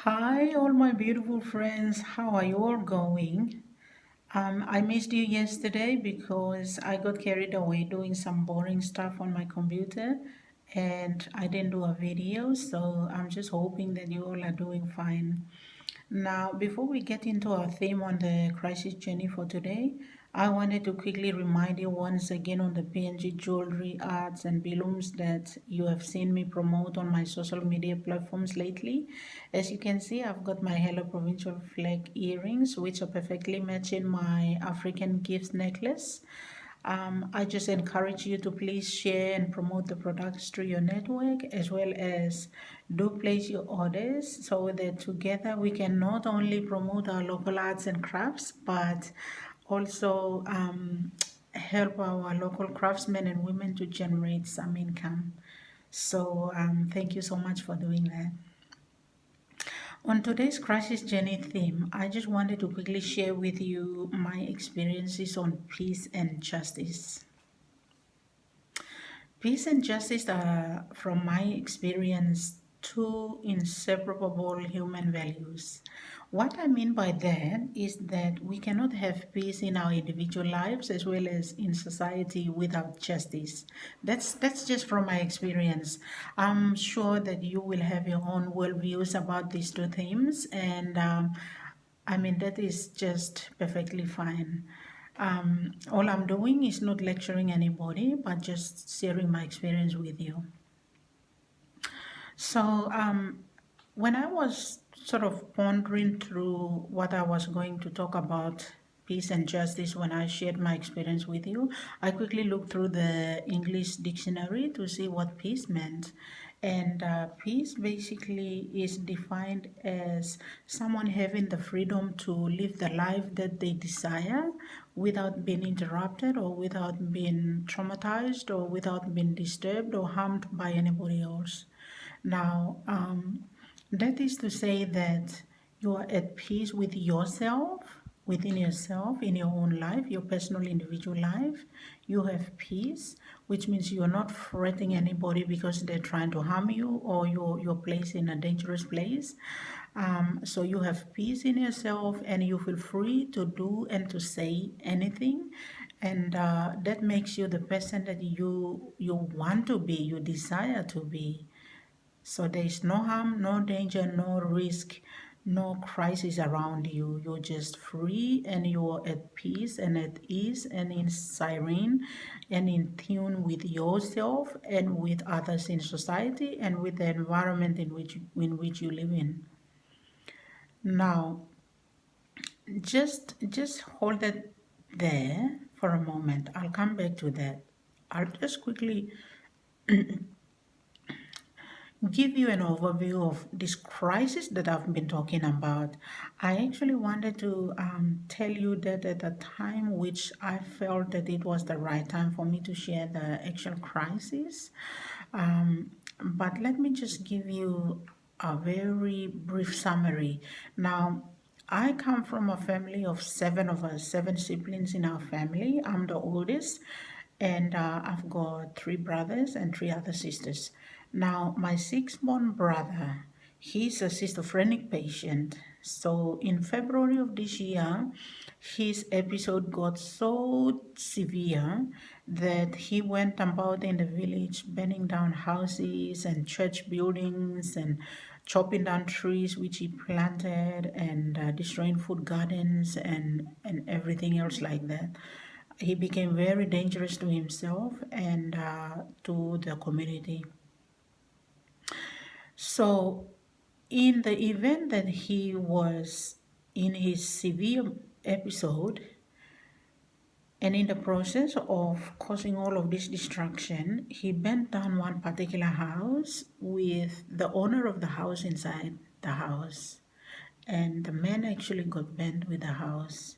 Hi, all my beautiful friends. How are you all going? I missed you yesterday because I got carried away doing some boring stuff on my computer and I didn't do a video. So I'm just hoping that you all are doing fine. Now, before we get into our theme on the crisis journey for today, I wanted to quickly remind you once again on the PNG jewelry, arts, and balloons that you have seen me promote on my social media platforms lately. As you can see, I've got my Hello Provincial flag earrings, which are perfectly matching my African gifts necklace. I just encourage you to please share and promote the products through your network as well as do place your orders so that together we can not only promote our local arts and crafts but also help our local craftsmen and women to generate some income. So, thank you so much for doing that. On today's crisis journey theme, I just wanted to quickly share with you my experiences on peace and justice. Peace and justice are, from my experience, two inseparable human values. What I mean by that is that we cannot have peace in our individual lives as well as in society without justice. That's just from my experience. I'm sure that you will have your own worldviews about these two themes, and I mean, that is just perfectly fine. All I'm doing is not lecturing anybody, but just sharing my experience with you. So, when I was sort of pondering through what I was going to talk about, peace and justice, when I shared my experience with you, I quickly looked through the English dictionary to see what peace meant. And peace basically is defined as someone having the freedom to live the life that they desire without being interrupted or without being traumatized or without being disturbed or harmed by anybody else. Now, that is to say that you are at peace with yourself, within yourself, in your own life, your personal individual life. You have peace, which means you're not fretting anybody because they're trying to harm you or you're placed in a dangerous place. So you have peace in yourself and you feel free to do and to say anything. And that makes you the person that you want to be, you desire to be. So there is no harm, no danger, no risk, no crisis around you. You're just free and you're at peace and at ease and in serene and in tune with yourself and with others in society and with the environment in which you live in. Now, just hold it there for a moment. I'll come back to that. I'll just quickly give you an overview of this crisis that I've been talking about. I actually wanted to tell you that at the time which I felt that it was the right time for me to share the actual crisis. But let me just give you a very brief summary. Now, I come from a family of seven of us, seven siblings in our family. I'm the oldest, and I've got three brothers and three other sisters. Now, my six-born brother, he's a schizophrenic patient. So, in February of this year, his episode got so severe that he went about in the village burning down houses and church buildings and chopping down trees which he planted and destroying food gardens and everything else like that. He became very dangerous to himself and to the community. So, in the event that he was in his severe episode, and in the process of causing all of this destruction, he burnt down one particular house with the owner of the house inside the house. And the man actually got burnt with the house.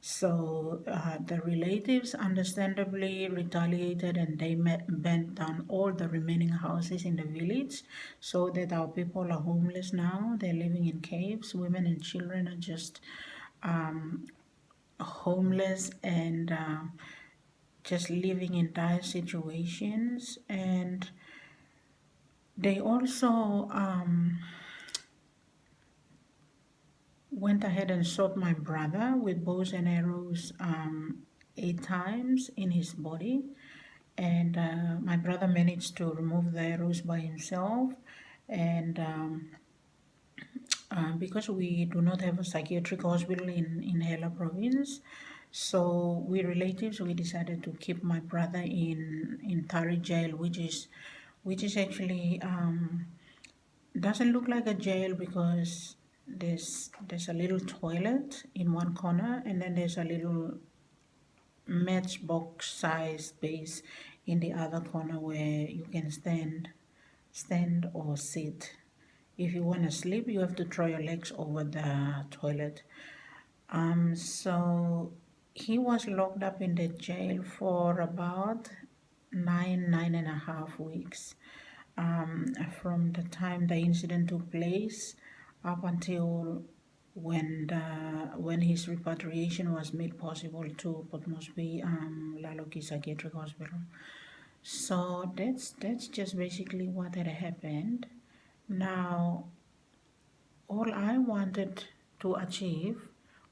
So the relatives understandably retaliated and they burnt down all the remaining houses in the village so that our people are homeless now. They're living in caves. Women and children are just um, homeless and just living in dire situations. And they also went ahead and shot my brother with bows and arrows 8 times in his body. And my brother managed to remove the arrows by himself. And because we do not have a psychiatric hospital in Hela province, so we relatives we decided to keep my brother in Tari jail, which is actually doesn't look like a jail because there's a little toilet in one corner, and then there's a little matchbox size space in the other corner where you can stand or sit. If you want to sleep, you have to throw your legs over the toilet. So he was locked up in the jail for about 9.5 weeks, from the time the incident took place up until when his repatriation was made possible to Port Moresby Laloki Psychiatric Hospital. So that's just basically what had happened. Now, all I wanted to achieve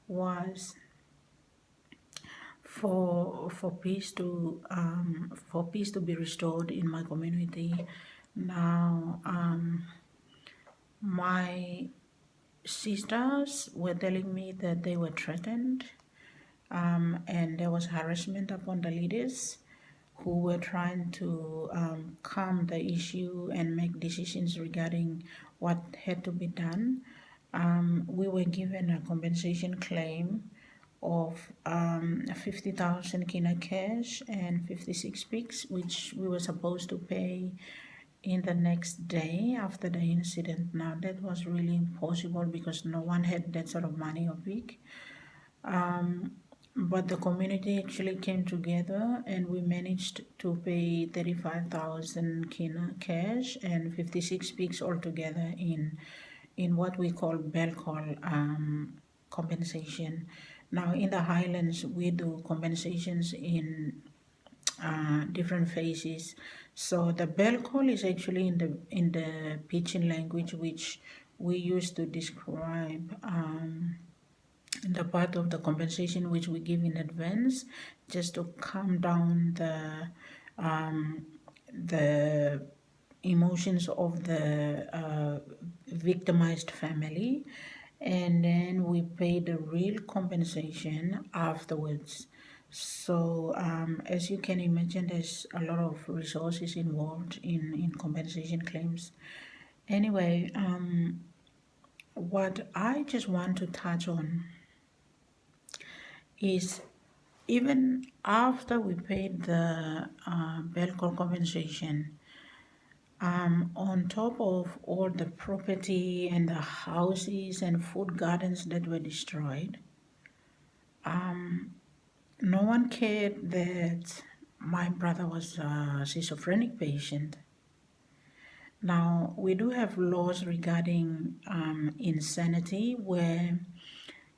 was for peace to be restored in my community. Now, my sisters were telling me that they were threatened, and there was harassment upon the leaders who were trying to calm the issue and make decisions regarding what had to be done. We were given a compensation claim of 50,000 kina cash and 56 pigs, which we were supposed to pay in the next day after the incident. Now, that was really impossible because no one had that sort of money or pig. But the community actually came together and we managed to pay 35,000 kina cash and 56 pigs altogether in what we call Belcol compensation. Now, in the Highlands, we do compensations in different phases. So the Belcol is actually in the Pidgin language, which we use to describe the part of the compensation which we give in advance, just to calm down the emotions of the victimized family, and then we pay the real compensation afterwards. So as you can imagine, there's a lot of resources involved in compensation claims. Anyway, what I just want to touch on is, even after we paid the Belcor compensation, on top of all the property and the houses and food gardens that were destroyed, no one cared that my brother was a schizophrenic patient. Now, we do have laws regarding insanity, where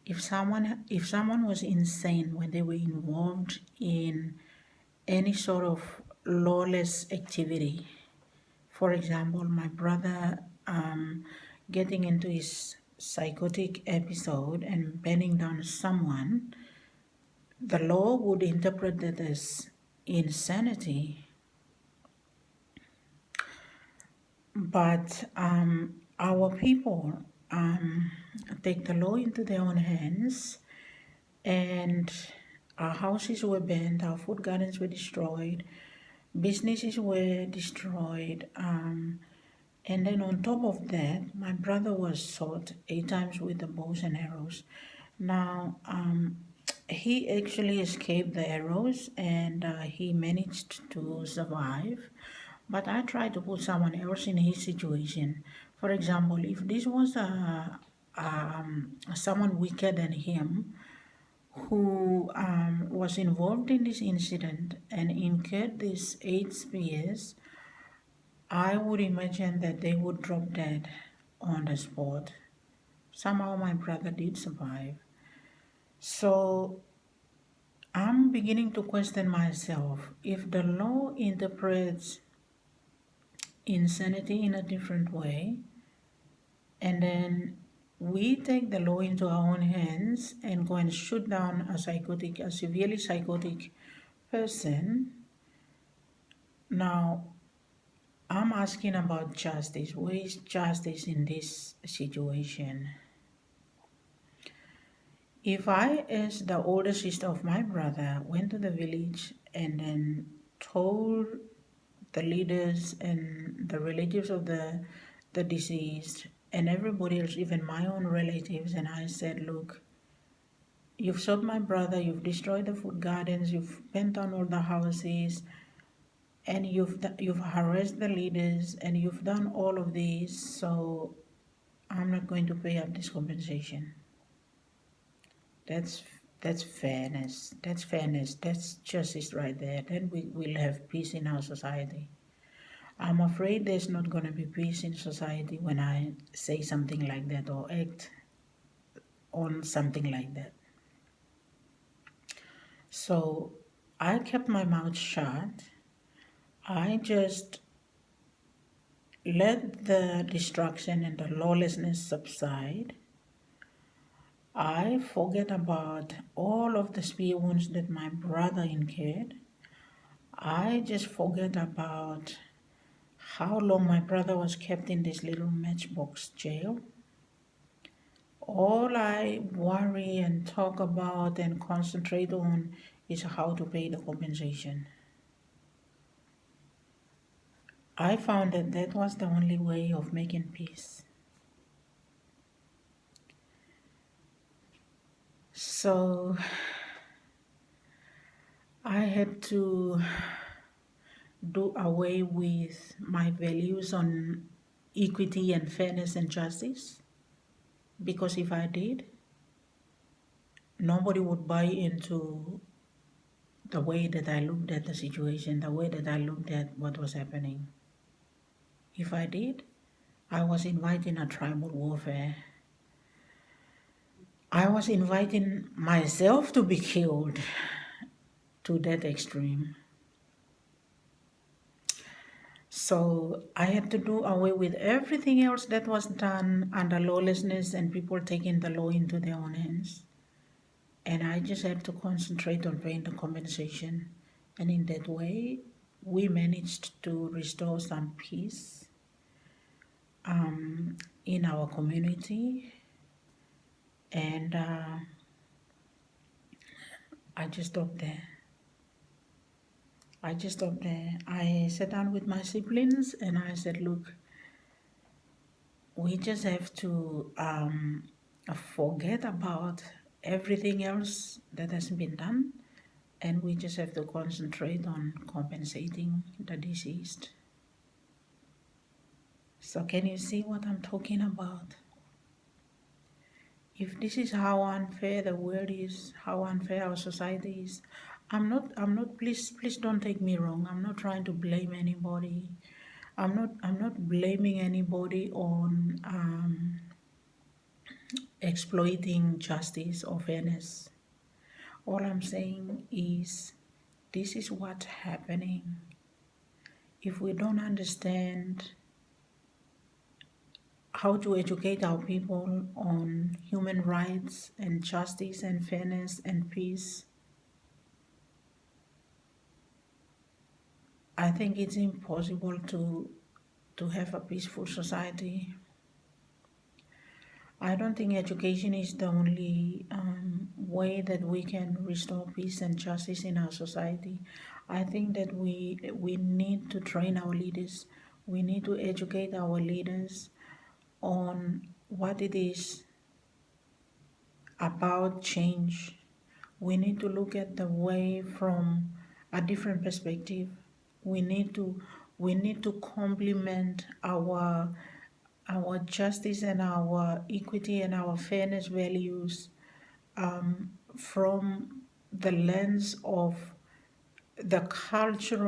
if someone was insane when they were involved in any sort of lawless activity, for example, my brother getting into his psychotic episode and bending down someone, the law would interpret that as insanity. But our people take the law into their own hands, and our houses were burned, our food gardens were destroyed, businesses were destroyed, and then on top of that, my brother was shot 8 times with the bows and arrows. Now, he actually escaped the arrows and he managed to survive. But I tried to put someone else in his situation. For example, if this was someone weaker than him who was involved in this incident and incurred these 8 spears, I would imagine that they would drop dead on the spot. Somehow my brother did survive. So I'm beginning to question myself, if the law interprets insanity in a different way, and then we take the law into our own hands and go and shoot down a severely psychotic person. Now, I'm asking about justice. Where is justice in this situation? If I, as the older sister of my brother, went to the village and then told the leaders and the relatives of the deceased and everybody else, even my own relatives, and I said, look, you've shot my brother, you've destroyed the food gardens, you've burnt down all the houses, and you've harassed the leaders, and you've done all of this, so I'm not going to pay up this compensation. That's that's fairness. That's fairness. That's justice right there. Then we will have peace in our society. I'm afraid there's not going to be peace in society when I say something like that or act on something like that. So I kept my mouth shut. I just let the destruction and the lawlessness subside. I forget about all of the spear wounds that my brother incurred. I just forget about how long my brother was kept in this little matchbox jail. All I worry and talk about and concentrate on is how to pay the compensation. I found that that was the only way of making peace. So I had to do away with my values on equity and fairness and justice, because if I did, nobody would buy into the way that I looked at the situation, the way that I looked at what was happening. If I did, I was inviting a tribal warfare. I was inviting myself to be killed to that extreme. So I had to do away with everything else that was done under lawlessness and people taking the law into their own hands. And I just had to concentrate on paying the compensation. And in that way, we managed to restore some peace in our community. And I just stopped there. I sat down with my siblings and I said, look, we just have to forget about everything else that has been done, and we just have to concentrate on compensating the deceased. So can you see what I'm talking about? If this is how unfair the world is, how unfair our society is, please don't take me wrong. I'm not trying to blame anybody. I'm not blaming anybody on exploiting justice or fairness. All I'm saying is this is what's happening. If we don't understand how to educate our people on human rights and justice and fairness and peace, I think it's impossible to have a peaceful society. I don't think education is the only way that we can restore peace and justice in our society. I think that we need to train our leaders. We need to educate our leaders on what it is about change. We need to look at the way from a different perspective. We need to complement our justice and our equity and our fairness values from the lens of the cultural